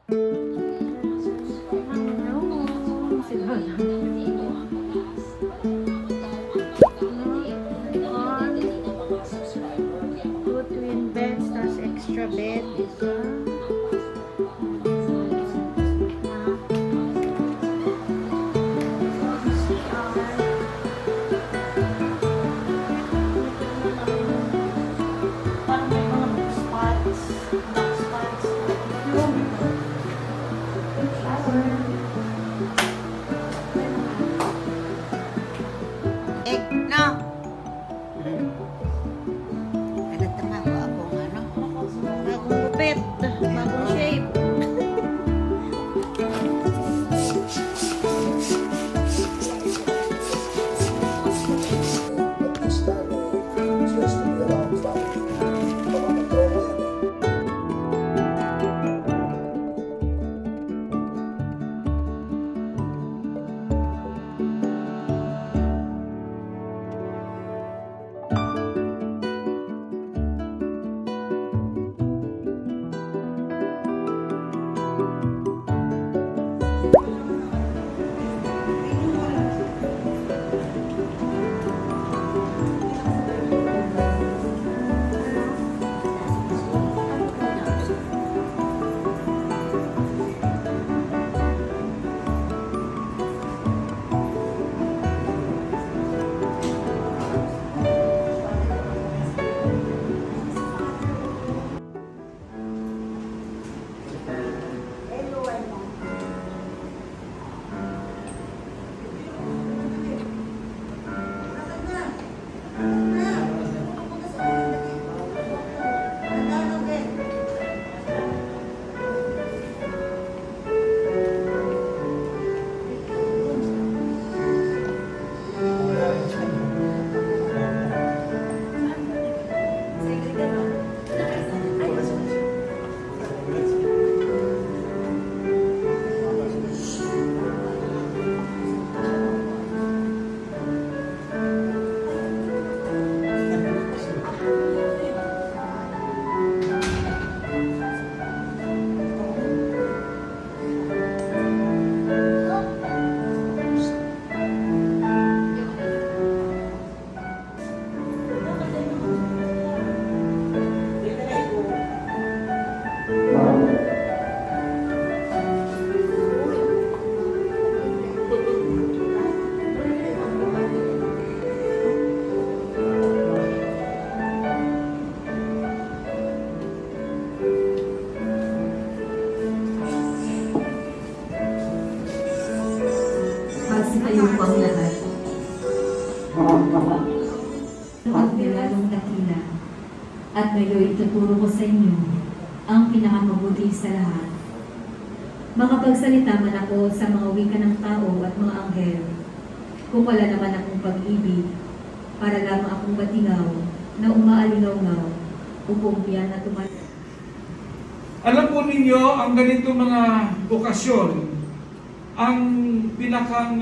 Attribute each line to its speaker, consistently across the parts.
Speaker 1: Two twin beds, tas extra bed, isa. Bagong shape.
Speaker 2: Ayun po ang lahat. At may lalong dakila. At ngayon ituturo ko sa inyo ang pinakamabuti sa lahat. Makapagsalita man ako sa mga wika ng tao at mga anghel, kung wala naman akong pag-ibig, para lamang akong batingaw na umaalingaw-ngaw upang biyan at tumalas.
Speaker 3: Alam po ninyo, ang ganito mga okasyon, ang pinakang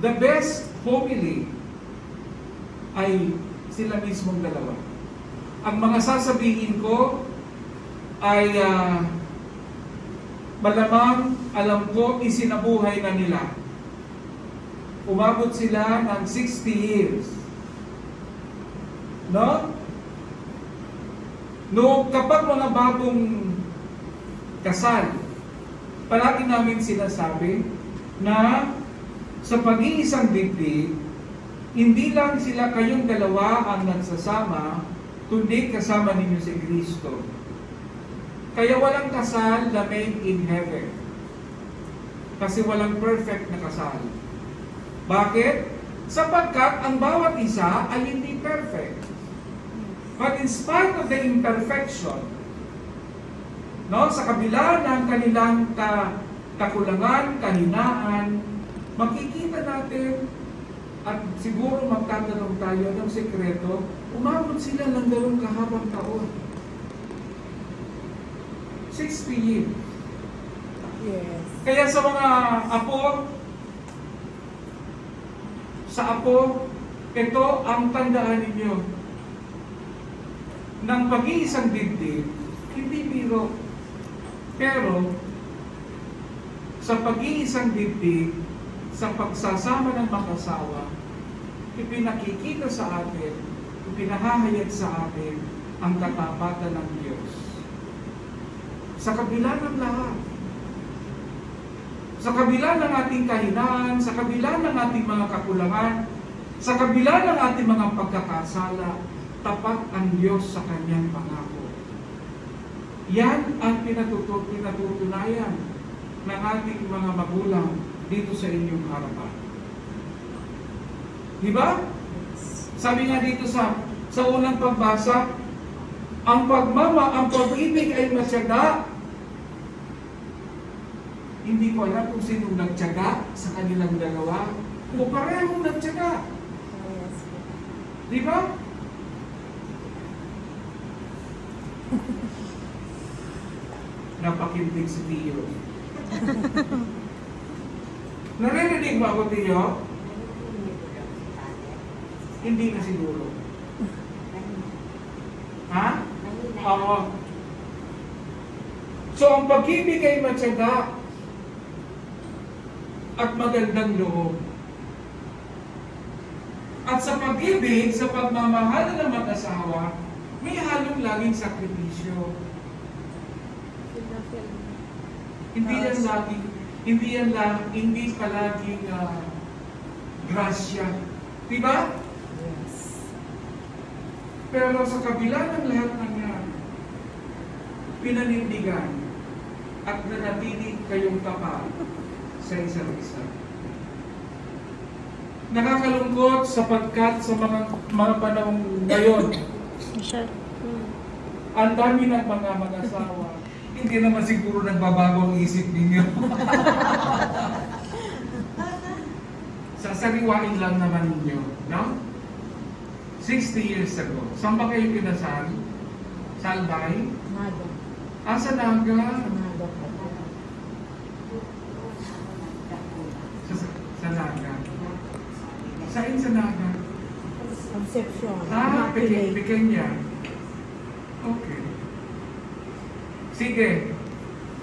Speaker 3: the best homily ay sila mismong dalawa. Ang mga sasabihin ko ay malamang alam ko isinabuhay na nila. Umabot sila ng 60 years. No? No, kapag mga bagong kasal, palagi namin sinasabi na sa pag-iisang dibdib, hindi lang sila kayong dalawa ang nagsasama, kundi kasama ninyo si Kristo. Kaya walang kasal na made in heaven. Kasi walang perfect na kasal. Bakit? Sapagkat ang bawat isa ay hindi perfect. But in spite of the imperfection, no, sa kabila ng kanilang kakulangan, kahinaan, makikita natin at siguro magtatanong tayo ng sekreto, umabot sila ng dalawang kahabang taon. 60 years.
Speaker 1: Yes.
Speaker 3: Kaya sa mga apo, ito ang tandaan ninyo ng pag-iisang dibdib, hindi biro. Pero, sa pag-iisang dibdib, sa pagsasama ng mag-asawa, ipinakikita sa atin, ipinahahayag sa atin ang katapatan ng Diyos. Sa kabila ng lahat, sa kabila ng ating kahinaan, sa kabila ng ating mga kakulangan, sa kabila ng ating mga pagkakasala, tapat ang Diyos sa kanyang pangako. Yan ang pinatutunayan ng ating mga magulang dito sa inyong harapan. Diba? Sabi nga dito sa unang pagbasa, ang pag-ibig ay matyaga. Hindi ko alam kung sinong nagtyaga sa kanilang dalawa o parehong nagtyaga. Diba? Napakintig si Tio. Naririnig ba ako, Tio? Hindi na siguro. Ha? Oo. So, ang pag-ibig ay matyaga at magandang loob. At sa pag-ibig, sa pagmamahal ng mag-asawa, may halong laging sakripisyo. Hindi palaging grasya. Diba?
Speaker 1: Yes.
Speaker 3: Pero sa kabila ng lahat ng yan, pinanindigan at nanatili kayong tapat sa isa't isa. Nakakalungkot sapagkat sa mga panahong ngayon, ang dami ng mga mag-asawa, hindi naman siguro nagbabago ang isip ninyo. Sasariwain lang naman ninyo, no? 60 years ago, saan ba kayo kinasal? Sa Albay?
Speaker 1: Naga.
Speaker 3: Sa Naga.
Speaker 1: Naga.
Speaker 3: Sa Naga. Saan sa Naga?
Speaker 1: Conception.
Speaker 3: Pequeña. Okay. Sige.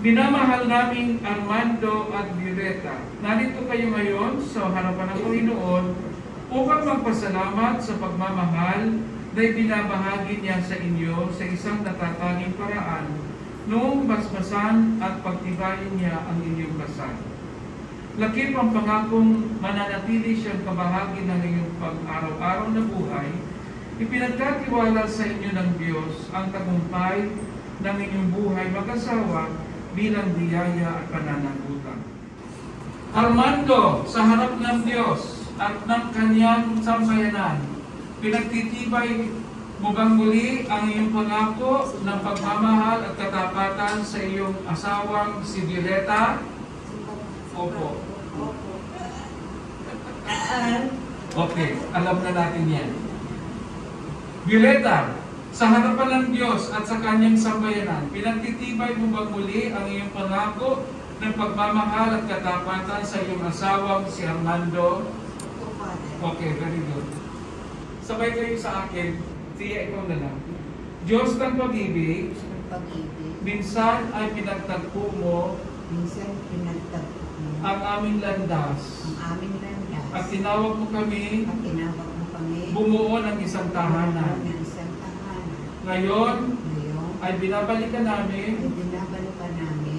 Speaker 3: Minamahal namin Armando at Violeta. Narito kayo ngayon sa harapan ng Panginoon upang magpasalamat sa pagmamahal na ibinabahagi niya sa inyo sa isang natatanging paraan noong basbasan at pagtibayin niya ang inyong kasal. Lakip ang pangakong mananatili siyang kabahagi ng iyong pang-araw-araw na buhay, ipinagkatiwala sa inyo ng Diyos ang tagumpay ng inyong buhay mag-asawa bilang biyaya at pananagutan. Armando, sa harap ng Diyos at ng kanyang sambayanan, pinagtitibay mo bang muli ang iyong pangako ng pagmamahal at katapatan sa iyong asawang si Violeta? Opo. Okay, alam na natin yan. Violeta, sa harapan ng Diyos at sa kanyang sambayanan, pinagtitibay mo bang muli ang iyong pangako ng pagmamahal at katapatan sa iyong asawang si Armando? Okay, very good. Sabay kayo sa akin, siya ikaw na lang. Diyos ng pag-ibig, minsan ay pinagtagpo mo ang aming landas. At tinawag mo kami bumuo ng isang tahanan. Ngayon ay binabalikan namin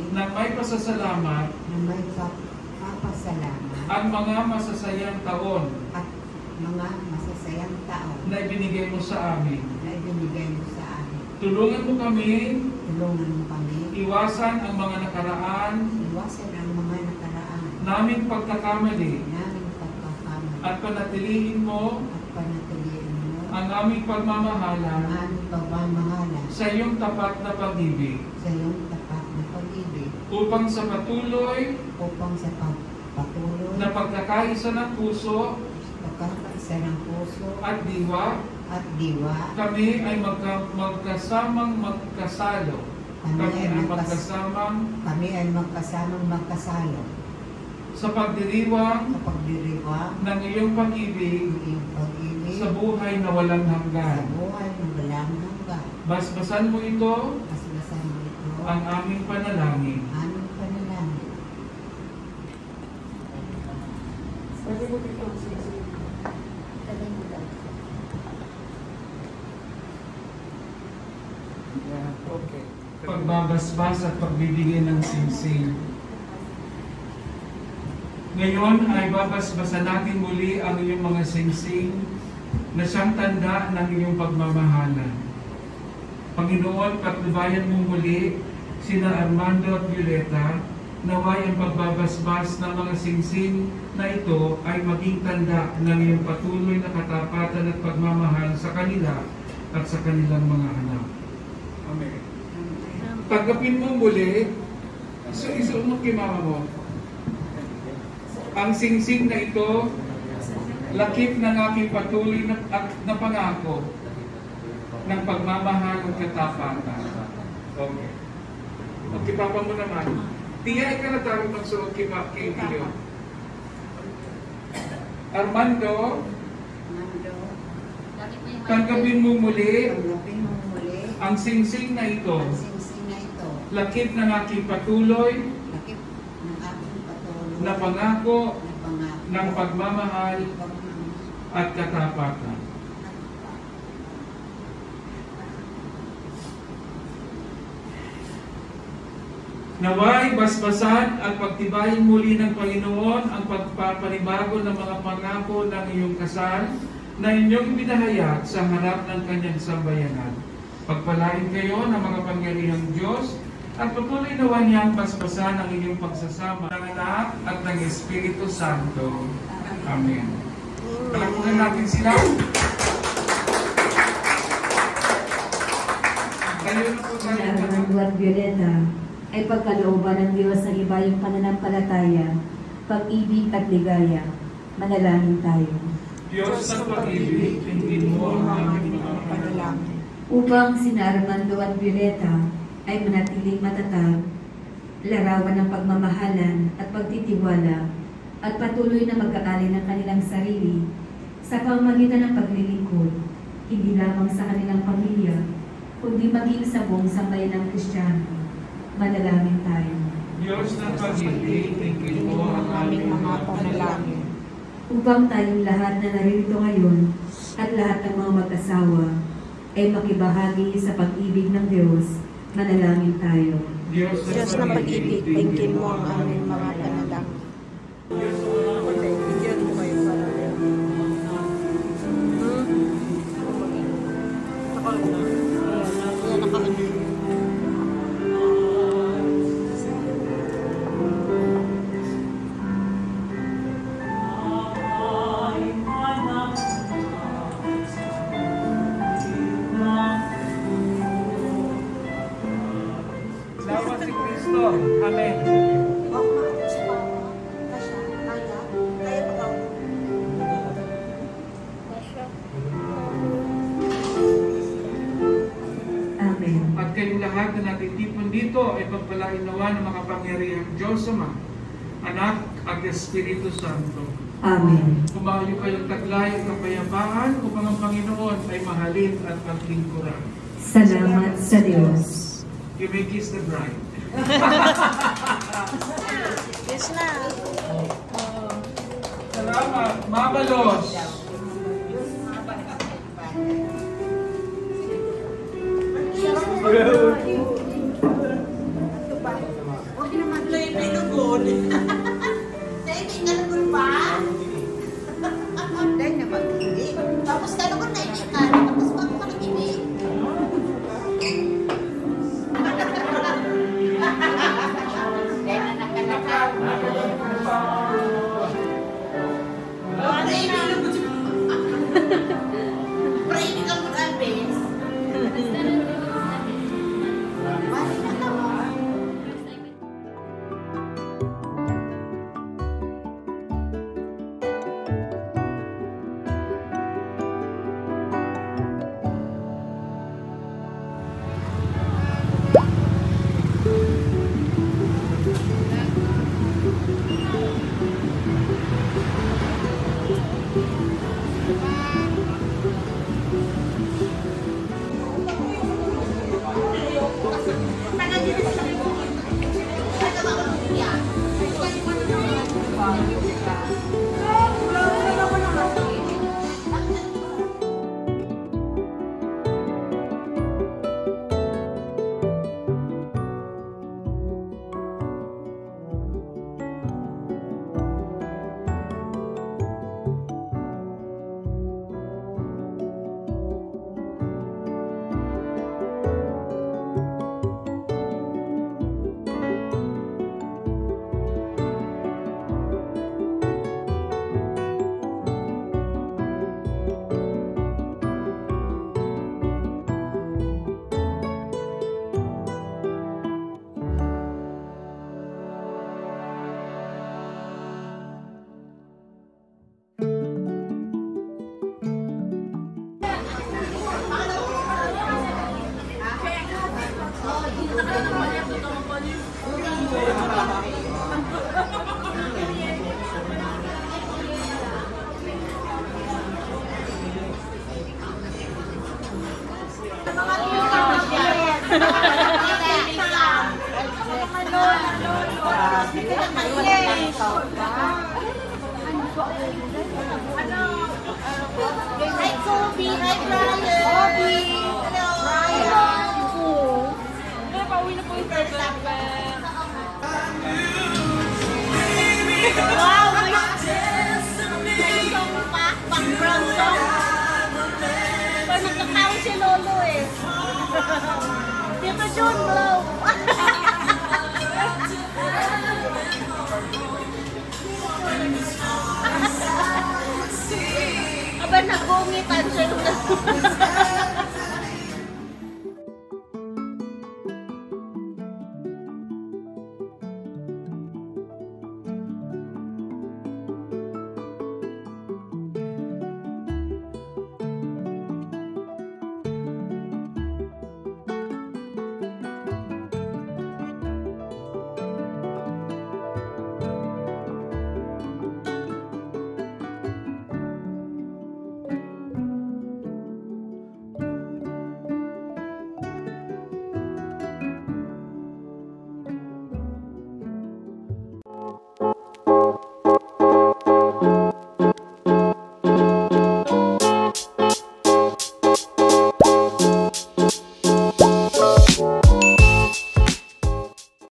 Speaker 3: ng may pasasalamat ang mga masasayang taon na ibinigay mo sa amin. Tulungan mo kami iwasan ang mga nakaraan naming pagkakamali at panatilihin mo ang aming pagmamahala sa iyong tapat na pag-ibig upang sa patuloy na pagkakaisa ng puso at diwa kami ay magkasamang magkasalo.
Speaker 4: Kami ay magkasamang magkasalo
Speaker 3: sa pagdiriwang ng iyong pag-ibig sa buhay na walang hanggan. Basbasan mo ito ang aming panalangin panalangin.
Speaker 4: Aming panalangin.
Speaker 3: Okay. Pagbabasbas at pagbibigay ng singsing. Ngayon ay babasbasan natin muli ang iyong mga singsing na siyang tanda ng iyong pagmamahalan. Panginoon, patnubayan mo muli sina Armando at Violeta, naway ang pagbabasbas ng mga singsing na ito ay maging tanda ng iyong patuloy na katapatan at pagmamahal sa kanila at sa kanilang mga anak. Amen. Tanggapin mo muli, isuot mo kay mama mo. Ang singsing na ito, lakip ng aking patuloy na pangako ng pagmamahal at katapatan. Okay. Okay, papa mo naman. Tiya, ikaw na tayo magsuot kay Leo. Armando, tanggapin mo muli
Speaker 4: Tanggapin mo muli
Speaker 3: ang singsing na ito,
Speaker 4: ang singsing na ito.
Speaker 3: lakip ng aking patuloy
Speaker 4: Lakip ng aking patuloy
Speaker 3: na pangako
Speaker 4: na pangako
Speaker 3: ng pagmamahal at katapatan. Naway basbasan at pagtibayin muli ng Panginoon ang pagpapanibago ng mga pangako ng iyong kasal na inyong ibinahayag sa harap ng kanyang sambayanan. Pagpalain kayo ng mga pangyarihang Diyos at patuloy nawa niyang basbasan ang inyong pagsasama ng Anak at ng Espiritu Santo. Amen. Palakunan natin sila. Kayo na po
Speaker 2: Si
Speaker 3: tayo.
Speaker 2: Armando at Violeta ay pagkalooban ng Diyos sa ibayong pananampalataya, pag-ibig at ligaya. Manalangin tayo.
Speaker 3: Diyos ng pag-ibig, tingin mo ang aming mga panalangin.
Speaker 2: Upang sina Armando at Violeta ay manatiling matatag, larawan ng pagmamahalan at pagtitiwala, at patuloy na mag-aali ng kanilang sarili sa pamamagitan ng paglilingkod, hindi lamang sa kanilang pamilya, kundi maging sa buong sambayan ng Kristiyano. Manalangin tayo.
Speaker 3: Diyos ng pag-ibig, tingin mo ang aming mga panalangin.
Speaker 2: Upang tayong lahat na naririto ngayon at lahat ng mga mag-asawa ay makibahagi sa pag-ibig ng Diyos, manalangin tayo.
Speaker 3: Diyos ng pag-ibig,
Speaker 1: tingin mo ang aming mga panalangin.
Speaker 3: Salamat si Kristo. Amen.
Speaker 2: Amen.
Speaker 3: At kayong lahat na natitipon dito ay pagpalain nawa ng makapangyarihang Diyos Ama, Anak at Espiritu Santo.
Speaker 2: Amen.
Speaker 3: Kumayo kayong taglay at kapayapaan upang ang Panginoon ay mahalin at paglingkuran.
Speaker 2: Salamat sa Diyos.
Speaker 3: You may kiss the bride.
Speaker 1: Yes na.
Speaker 3: Salamat, Mama Los.
Speaker 5: Tapos kano ko na ikan, tapos bago ka nag-ibig. Praying ka mo ang base. Wala na Wow! May song pa. Background song. Parang nagkakaon si Lolo eh. Tito Jun, blow. Aba, nagungitan siya.